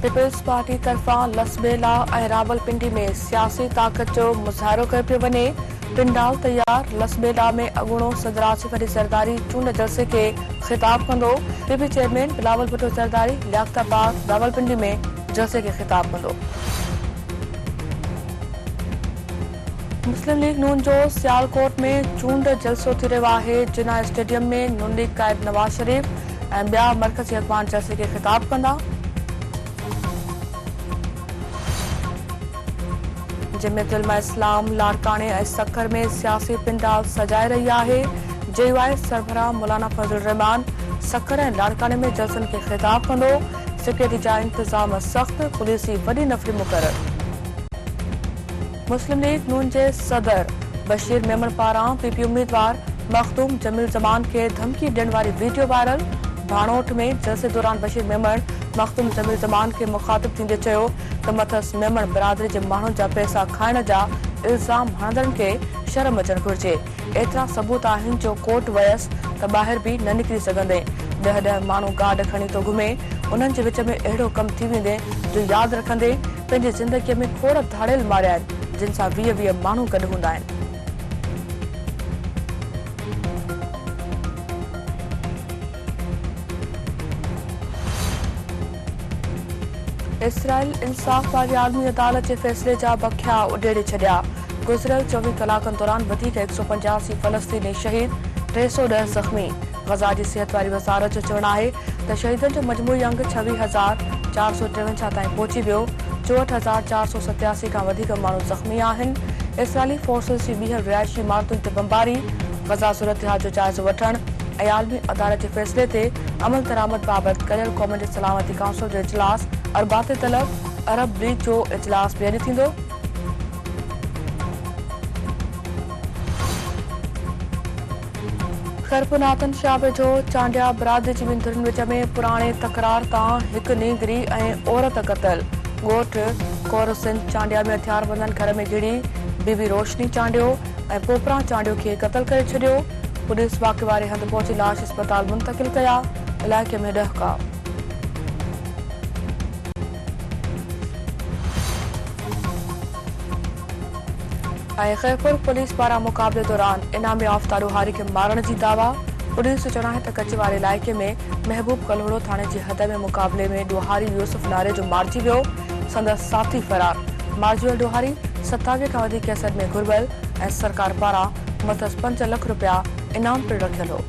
Peoples party तरफां लसबेला ऐं रावलपिंडी में सियासी ताक़त जो मुज़ाहिरो कयो पियो वञे। पिंडाल तैयार, लसबेला में अॻूणो सदर आसिफ अली ज़रदारी चूंड जलसे खे ख़िताब कंदो। पीपी चेयरमैन बिलावल भुट्टो ज़रदारी लियाक़ताबाद रावलपिंडी में जलसे खे ख़िताब कंदो। मुस्लिम लीग नून जो सियालकोट में चूंड जलसो थी रहियो आहे। जिना स्टेडियम में नून लीग कायद नवाज शरीफ ऐं ॿिया मरकज़ी अॻवान जलसे खे ख़िताब कंदा, जमियत उलमा इस्लाम लाड़काणे ऐं सखर में सियासी पिंडाल सजाए रही आहे। जेयूआई सरबराह मौलाना फज़ल रहमान सखर ऐं लाड़काणे में जलसनि खे ख़िताब कंदो। सिक्योरिटी जा इंतज़ाम सख़्त, पुलिस जी वॾी नफ़री मुक़रर। मुस्लिम लीग नून जे सदर बशीर मेमण पारां पीपी उम्मीदवार मखदूम जमील ज़मान खे धमकी ॾियण वारी वीडियो वायरल। भाणोट में जलसे दौरान बशीर मेमण मखदूम जमील ज़मान खे मुखातिब थींदे चयो त मथस मेमण बिरादरी जे माण्हुनि जा पैसा खाइण जा इल्ज़ाम हणंदड़नि खे शर्म अचणु घुर्जे। एतिरा सबूत आहिनि जो कोर्ट वयसि त ॿाहिरि बि न निकिरी सघंदे। 10 माण्हू गार्ड खणी थो घुमे। उन्हनि जे विच में अहिड़ो कमु थी वेंदे जो यादि रखंदे पंहिंजी ज़िंदगीअ में खोड़ धाड़ेल मारिया आहिनि, जिन सां 20 माण्हू गॾु हूंदा आहिनि। इसराइल इंसाफ़ वारी आलमी अदालत जे फ़ैसिले जा बखिया उडेड़े छॾिया। गुज़िरियल 24 कलाकनि दौरान वधीक 185 फ़लस्तीनी शहीद, 310 ज़ख़्मी। ग़ज़ा जी सिहत वारी वज़ारत जो चवणु आहे त शहीदनि जो मजमूई अंग 26,453 ताईं पहुची वियो। 64,487 खां वधीक माण्हू ज़ख़्मी आहिनि। इसराइली फोर्सिस जी ॿीहर रिहाइशी इमारतुनि ते बमबारी, ग़ज़ा सूरतहाल जो जाइज़ो वठणु ऐं आलमी अदालत जे फ़ैसिले ते अमल दरामद बाबति कयल क़ौमी सलामती काउंसिल जो इजलास, अरबात तलब अरब लीग जो इजलास ॿिए ॾींहुं थींदो। खरपुनातन शाबे जो चांडिया बिरादरी जी ॿिनि धुरियुनि विच में पुराणे तकरार तां हिकु नींगरी ऐं औरत क़तल। ॻोठ कौर सिंध चांडिया में हथियारबंदनि घर में घिड़ी बीबी रोशनी चांडियो ऐं पोपरा चांडियो खे क़तल करे छॾियो। पुलिस वाक़े वारे हंधि पहुची लाश अस्पताल मुंतक़िल कया। इलाइक़े में ॾहका। ऐं खैरपुर पुलिस पारां मुक़ाबले दौरान इनामी याफ़्ता ॾोहारी खे मारण जी दावा। पुलिस जो चवणु आहे त कच्छ वारे इलाइक़े में महबूब कलोड़ो थाणे जी हद में मुक़ाबले में ॾोहारी यूसुफ नारे जो मारिजी वियो। संदसि साथी फरार। मारिजी वियल ॾोहारी 27 खां वधीक केसनि में घुरिबल ऐं सरकार पारां मथस 5 लख रुपया इनाम पिणु रखियल हो।